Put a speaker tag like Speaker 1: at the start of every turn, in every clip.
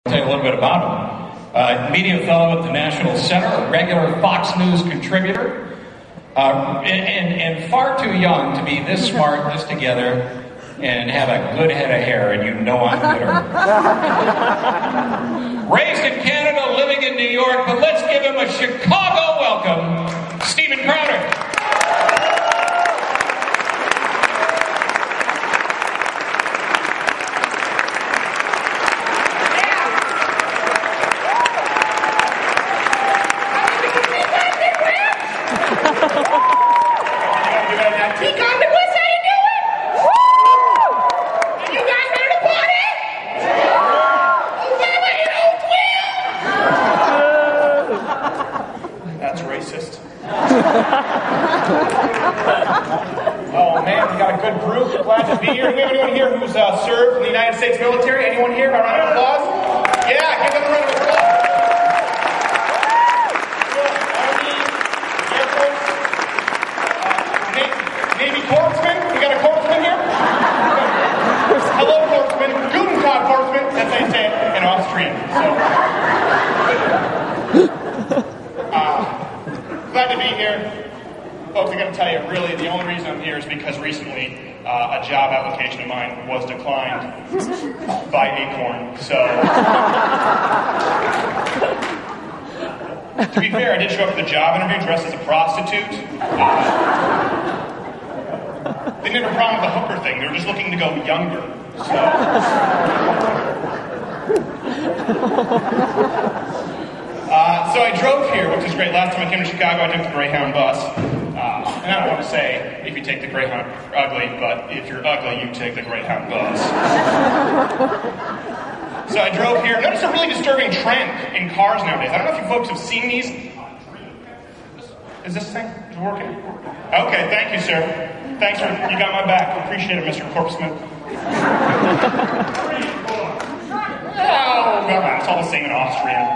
Speaker 1: Tell you a little bit about him. Media fellow at the National Center, a regular Fox News contributor, and far too young to be this smart, this together, and have a good head of hair, and you know I'm bitter. Raised in Canada, living in New York, but let's give him a Chicago welcome, Stephen Crowder.
Speaker 2: TeaCon, MidWest, how you doing? Woo! You guys ready to party? Obama hit old twin! That's racist. Oh man, we got a good group. Glad to be here. Do we have anyone here who's served in the United States military? Anyone here? A round of applause? Yeah, give them a round of applause. Navy corpsman? We got a corpsman here? Hello, corpsman. Guten Tag, corpsman. That's how you say it in Austrian. So, glad to be here. Folks, I got to tell you, really, the only reason I'm here is because recently a job application of mine was declined by Acorn. So, to be fair, I did show up for the job interview dressed as a prostitute. They didn't have a problem with the hooker thing. They were just looking to go younger. So I drove here, which is great. Last time I came to Chicago, I took the Greyhound bus. And I don't want to say if you take the Greyhound, you're ugly, but if you're ugly, you take the Greyhound bus. So I drove here. Notice a really disturbing trend in cars nowadays. I don't know if you folks have seen these. Is this thing working? Okay, thank you, sir. Thanks for, you got my back. Appreciate it, Mr. Corpsman. Oh, God, it's all the same in Austrian.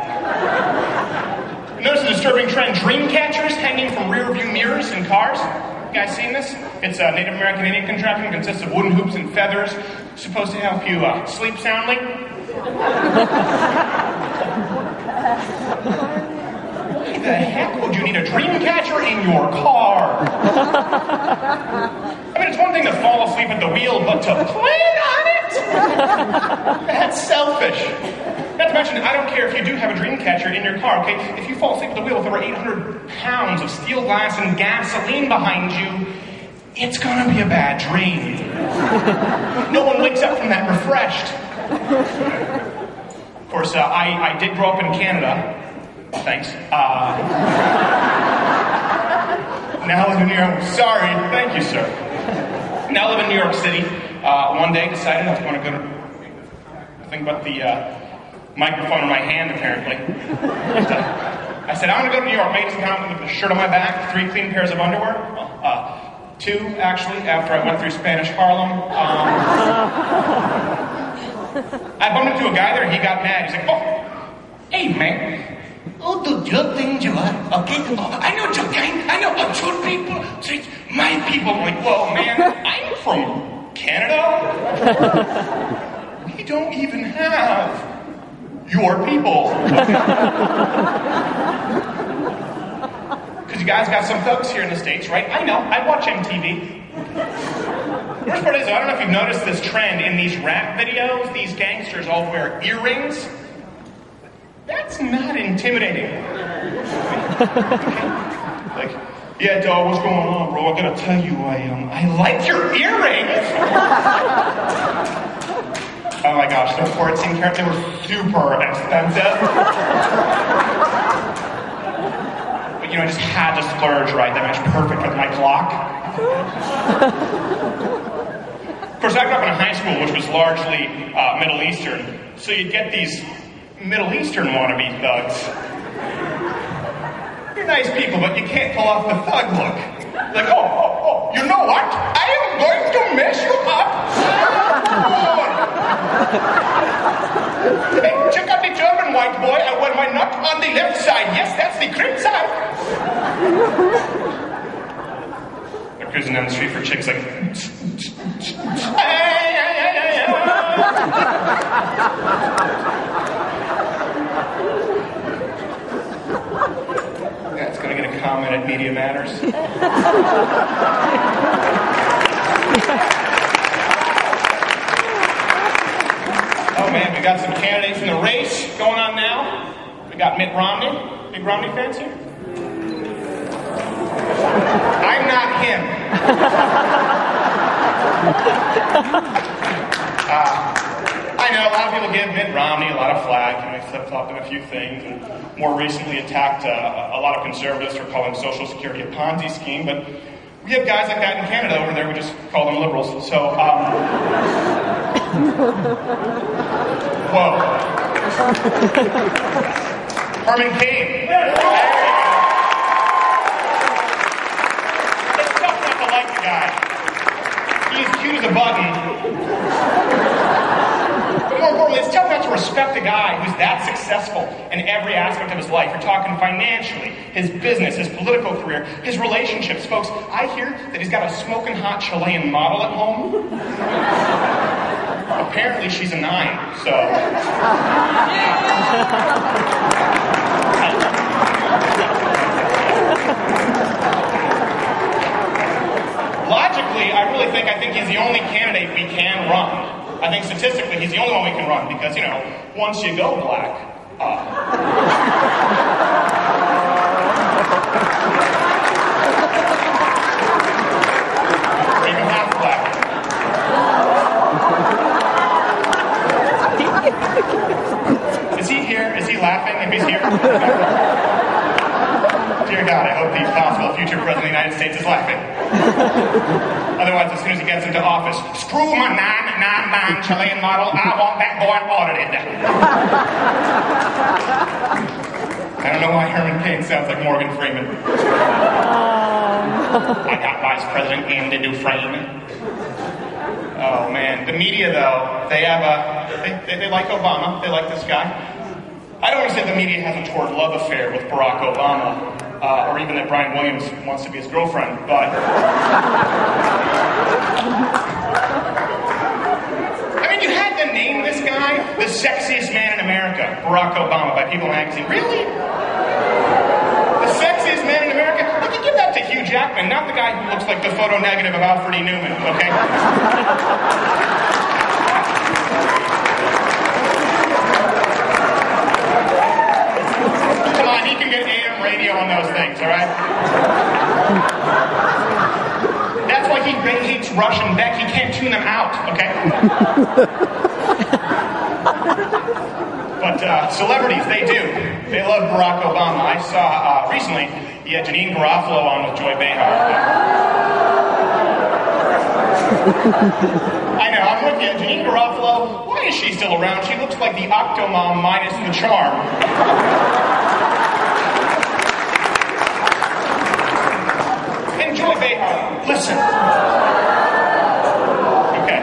Speaker 2: Notice a disturbing trend. Dream catchers hanging from rear view mirrors in cars. You guys seen this? It's a Native American Indian contraption. Consists of wooden hoops and feathers. Supposed to help you sleep soundly. Why the heck would you need a dream catcher in your car? I mean, it's one thing to fall asleep at the wheel, but to plan on it? That's selfish. Not to mention, I don't care if you do have a dream catcher in your car, okay? If you fall asleep at the wheel with over 800 pounds of steel glass and gasoline behind you, it's gonna be a bad dream. No one wakes up from that refreshed. Of course, I did grow up in Canada. Thanks. Now live in New York. Sorry. Thank you, sir. Now live in New York City. One day decided I was going to go to... Think about the microphone in my hand, apparently. I said, I'm going to go to New York. Made some comment with a shirt on my back, 3 clean pairs of underwear. 2, actually, after I went through Spanish Harlem. I bumped into a guy there. He got mad. He's like, oh, hey, man. Oh, do your thing, you are, okay? Oh, I know your kind. I know your people. So it's my people. I'm like, whoa, man, I'm from Canada. We don't even have your people. Because you guys got some thugs here in the States, right? I know. I watch MTV. The worst part is, I don't know if you've noticed this trend in these rap videos. These gangsters all wear earrings. That's not intimidating. Like, yeah, dog, what's going on, bro? I gotta tell you, I like your earrings. Oh my gosh, the 14 karat, they were super expensive. But you know, I just had to splurge, right? They matched perfect with my clock. Of course, I grew up in a high school which was largely Middle Eastern, so you'd get these Middle Eastern wannabe thugs. You're nice people, but you can't pull off the thug look. Like, oh, you know what? I am going to mess you up. Hey, check out the German white boy. I wear my nut on the left side. Yes, that's the crib side. They're cruising down the street for chicks like... wanted Media Matters. Oh man, we got some candidates in the race going on now. We got Mitt Romney. Big Romney fans here? I'm not him. I know a lot of people give Mitt Romney a lot of flack, and I flip-flopped on a few things, and more recently attacked a lot of conservatives for calling Social Security a Ponzi scheme, but we have guys like that in Canada over there, we just call them liberals, so, whoa. Herman Cain. It's tough not to like the guy. He's cute as a button. But more importantly, it's tough not to respect a guy who's that successful in every aspect of his life. You're talking financially, his business, his political career, his relationships. Folks, I hear that he's got a smoking hot Chilean model at home. Apparently she's a 9, so... Logically, I think he's the only candidate we can run. I think statistically, he's the only one we can run because, you know, once you go black, or even half black. Is he here? Is he laughing? If he's here? Dear God, I hope the possible future president of the United States is laughing. Otherwise, as soon as he gets into office, screw my 999 Chilean model, I want that boy audited. I don't know why Herman Cain sounds like Morgan Freeman. I got Vice President Andy Dufresne. Oh man, the media though, they have they like Obama, they like this guy. I don't want to say the media has a toward love affair with Barack Obama, or even that Brian Williams wants to be his girlfriend, but... I mean, you had to name this guy the sexiest man in America, Barack Obama, by People magazine. Really? The sexiest man in America? You can give that to Hugh Jackman, not the guy who looks like the photo negative of Alfred E. Newman, okay? Come on, he can get AM radio on those things, all right? That's why he hates Rush and Beck. He can't tune them out, okay? But celebrities, they do. They love Barack Obama. I saw recently, he had Janine Garofalo on with Joy Behar. I know, I'm with you. Janine Garofalo, why is she still around? She looks like the Octomom minus the charm. And Joy Behar, listen. Okay.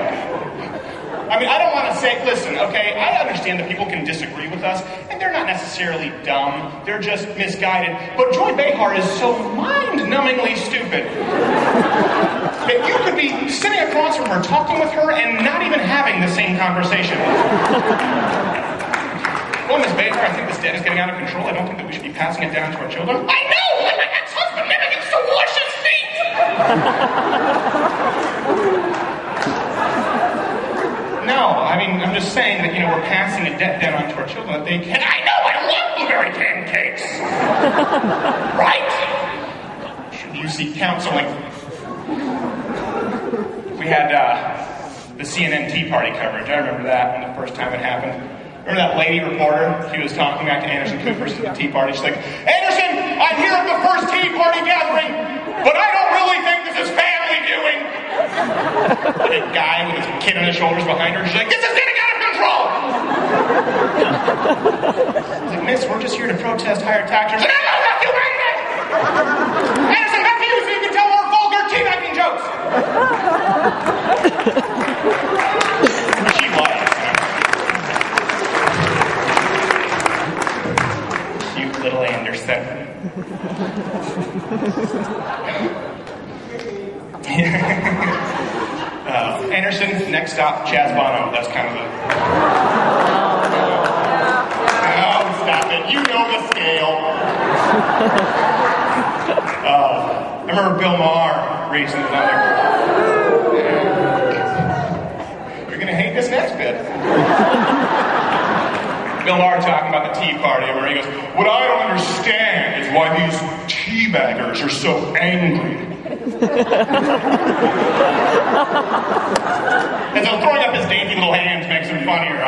Speaker 2: I mean, I don't want to say, listen, okay, I understand that people can disagree with us, and they're not necessarily dumb, they're just misguided, but Joy Behar is so mind-numbingly stupid that you could be sitting across from her, talking with her, and not even having the same conversation. Well, Miss Behar, I think this debt is getting out of control. I don't think that we should be passing it down to our children. I know! And my ex-husband never gets to wash his feet! No, I mean, I'm just saying that, you know, we're passing a debt down onto our children that they can... I know! I love blueberry pancakes! Right? You seek counseling. We had the CNN Tea Party coverage. I remember that when the first time it happened. Remember that lady reporter? She was talking back to Anderson Cooper's at the Tea Party. She's like, Anderson, I'm here at the first Tea Party gathering, but I don't really think this is family viewing. And a guy with his kid on his shoulders behind her, she's like, this is getting out of control. She's like, miss, we're just here to protest higher taxes. No, not you, Anderson, back to you so you can tell more vulgar tea-making jokes. She was. Cute little Anderson. Anderson, next stop, Chaz Bono. That's kind of the... Oh, stop it. You know the scale. Bill Maher recently. I'm like, you're gonna hate this next bit. Bill Maher talking about the Tea Party, where he goes, what I don't understand is why these teabaggers are so angry. And so throwing up his dainty little hands makes him funnier.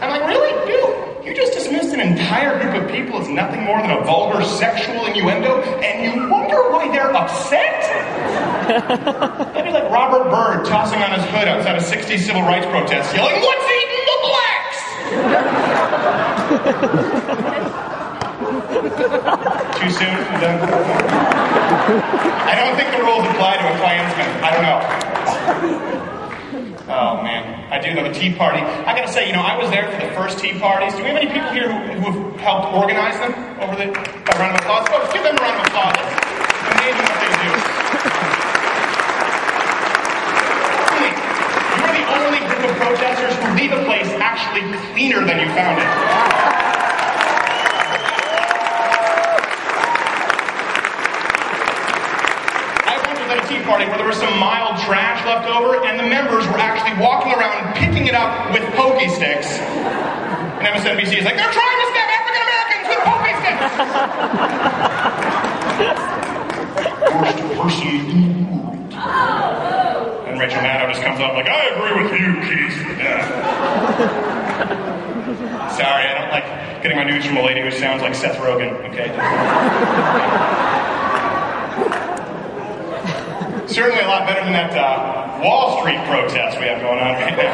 Speaker 2: I'm like, really? Dude, you just dismissed an entire group of people as nothing more than a vulgar sexual innuendo, and you wonder why they're upset? That'd be like Robert Byrd tossing on his hood outside a 60s civil rights protest, yelling, what's eating the blacks? Too soon? I don't think the rules apply to a Klansman. I don't know. Oh man, I do know the Tea Party. I gotta say, I was there for the first Tea Parties. Do we have any people here who have helped organize them over the round of applause? Folks, give them a round of applause. It's amazing what they do. You're the only group of protesters who leave a place actually cleaner than you found it. Party where there was some mild trash left over, and the members were actually walking around picking it up with pokey sticks. And MSNBC is like, they're trying to stab African Americans with pokey sticks! Worst person in the world. And Rachel Maddow just comes up like, I agree with you, Keith. Yeah. Sorry, I don't like getting my news from a lady who sounds like Seth Rogen, okay? Certainly a lot better than that Wall Street protest we have going on right now.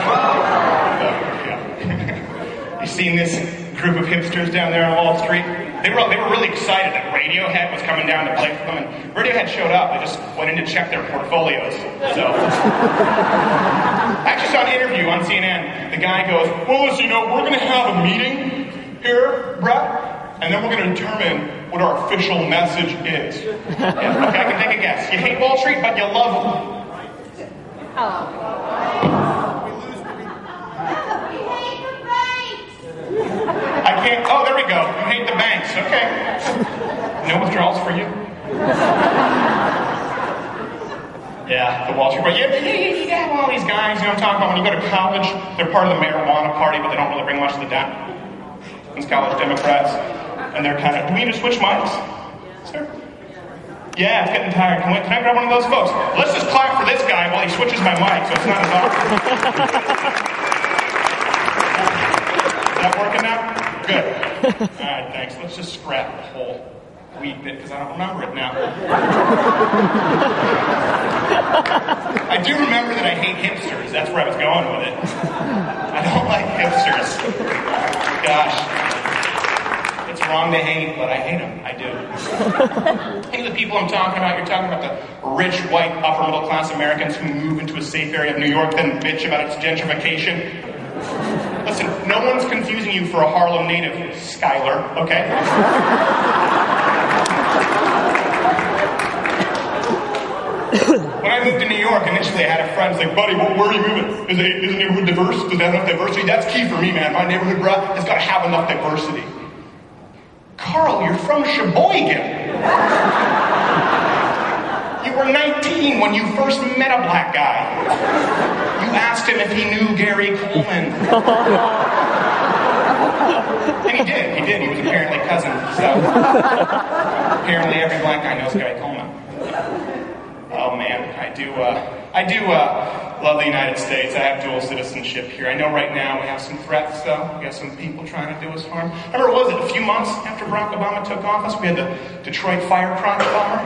Speaker 2: You seen this group of hipsters down there on Wall Street? They were really excited that Radiohead was coming down to play for them, and Radiohead showed up. They just went in to check their portfolios. So, I actually saw an interview on CNN. The guy goes, well, listen, we're going to have a meeting here, Brett, and then we're going to determine what our official message is. Yeah, okay, I can take a guess. You hate Wall Street, but you love them.
Speaker 3: Oh.
Speaker 2: I can't. Oh, there we go. You hate the banks. Okay. No withdrawals for you. Yeah, the Wall Street. But you have all these guys. I'm talking about when you go to college, they're part of the marijuana party, but they don't really bring much to the debt. These college Democrats. And they're kind of, do we need to switch mics? Sir? Yeah, it's getting tired. Can I grab one of those folks? Let's just clap for this guy while he switches my mic so it's not as awkward. Is that working now? Good. Alright, thanks. Let's just scrap the whole weed bit because I don't remember it now. I do remember that I hate hipsters. That's where I was going with it. I don't like hipsters. Gosh. It's wrong to hate, but I hate them. I do. Think of the people I'm talking about. You're talking about the rich, white, upper middle class Americans who move into a safe area of New York, then bitch about its gentrification. Listen, no one's confusing you for a Harlem native, Skylar, okay? When I moved to New York, initially I had a friend say, buddy, where are you moving? Is the neighborhood diverse? Does it have enough diversity? That's key for me, man. My neighborhood, bruh, has got to have enough diversity. Carl, you're from Sheboygan. You were 19 when you first met a black guy. You asked him if he knew Gary Coleman. And he did. He was apparently cousin. So apparently every black guy knows Gary Coleman. Oh man, I do love the United States. I have dual citizenship here. I know right now we have some threats, though. We have some people trying to do us harm. Remember, was it a few months after Barack Obama took office, we had the Detroit fire crotch bomber?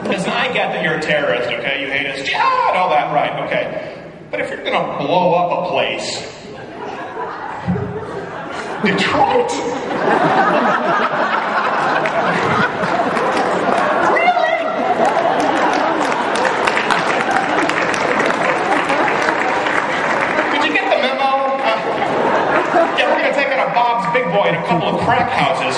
Speaker 2: Listen, I get that you're a terrorist, okay? You hate us, jihad, all that, right, okay. But if you're gonna blow up a place, Detroit? Yeah, we're going to take on a Bob's Big Boy and a couple of crack houses.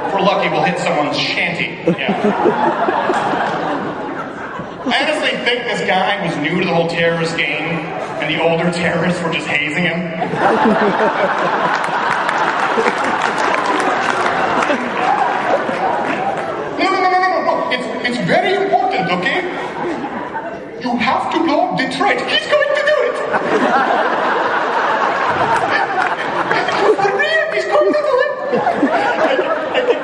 Speaker 2: If we're lucky, we'll hit someone's shanty. Yeah. I honestly think this guy was new to the whole terrorist game, and the older terrorists were just hazing him. No. It's very important, okay? You have to blow Detroit. He's going to do it. For real, he's going to do it. Okay.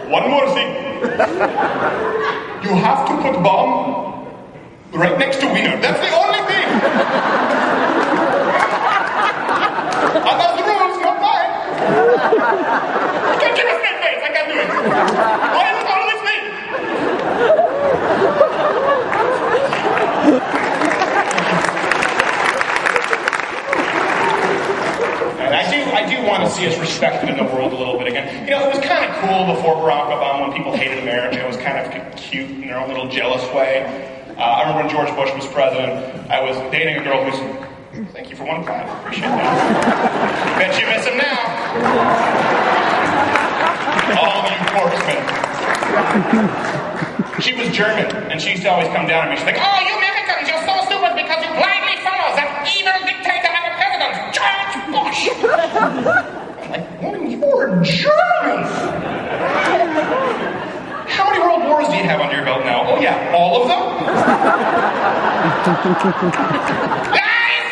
Speaker 2: One more thing. You have to put bomb right next to Wiener. That's the only thing. And that's the rules, not mine. You can't give a straight face. I can't do it. Why is it always me? And I do want to see us respected in the world a little bit again. You know, it was kind of cool before Barack Obama when people hated America. It was kind of cute in their own little jealous way. I remember when George Bush was president, I was dating a girl who's... Thank you for one clap. Appreciate that. Bet you miss him now. All you corpsmen. She was German, and she used to always come down on me. She's like, oh, you Americans, you're so stupid because you blindly follow that evil dictator and the president, George Bush. I'm like, woman, you're German. How many world wars do you have under your belt now? Oh, yeah, all of them? Guys!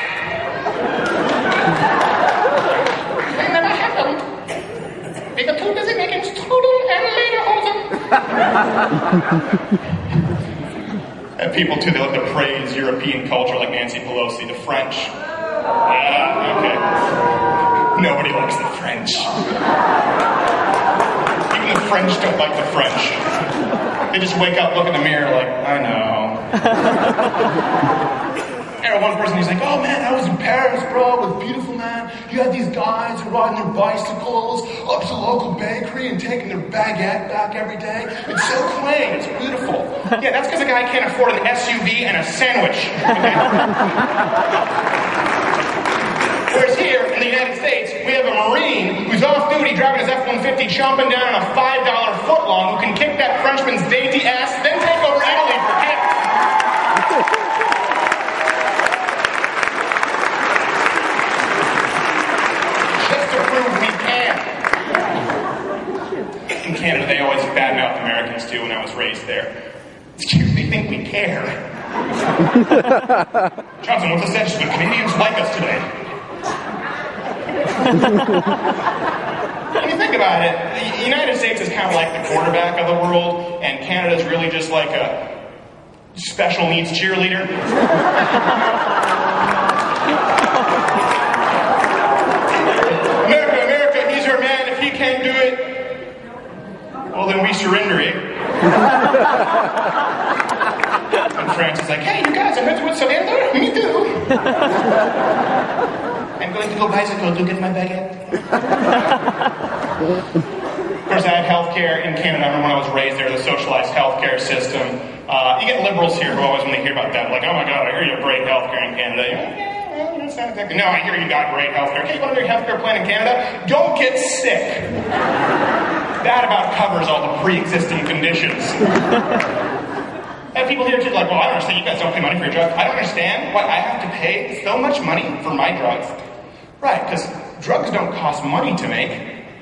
Speaker 2: They never happened. They were too busy making strudel and lederhosen. And people, too, they love to praise European culture like Nancy Pelosi, the French. Okay. Nobody likes the French. Even the French don't like the French. They just wake up, look in the mirror like, I know. And one person, he's like, oh man, I was in Paris, bro, it was beautiful, man. You had these guys who riding their bicycles up to the local bakery and taking their baguette back every day. It's so quaint, it's beautiful. Yeah, that's because a guy can't afford an SUV and a sandwich. Okay? Whereas here, in the United States, we have a Marine who's off duty driving his F-150 chomping down on a $5 footlong who can kick that Frenchman's dainty ass, then take over Italy for kicks. Just to prove we can. In Canada, they always badmouth Americans too when I was raised there. It's cute, they think we care. Johnson, what's the sense that Canadians like us today? When you think about it, the United States is kind of like the quarterback of the world, and Canada is really just like a special needs cheerleader. America, he's our man. If he can't do it, well, then we surrender, eh? And France is like, hey, you guys, I heard you would surrender? Me too. I'm going to go bicycle to get my baguette. Of course, I had healthcare in Canada. I remember when I was raised there, the socialized healthcare system. You get liberals here who always, when they hear about that, like, oh my God, I hear you have great healthcare in Canada. You're like, yeah, well, that's not exactly. No, I hear you got great healthcare. Okay, you want to do your healthcare plan in Canada? Don't get sick. That about covers all the pre-existing conditions. I have people here too, like, well, I don't understand. You guys don't pay money for your drugs. I don't understand why I have to pay so much money for my drugs. Right, because drugs don't cost money to make.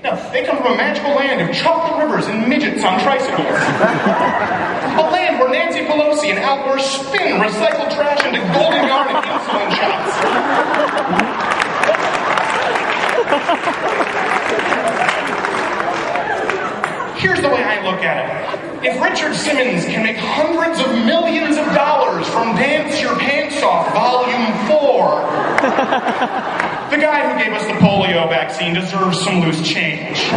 Speaker 2: No, they come from a magical land of chocolate rivers and midgets on tricycles. A land where Nancy Pelosi and Al Gore spin recycled trash into golden yarn and insulin shots. Here's the way I look at it. If Richard Simmons can make hundreds of millions of dollars from Dance Your Pants Off Volume 4, the guy who gave us the polio vaccine deserves some loose change.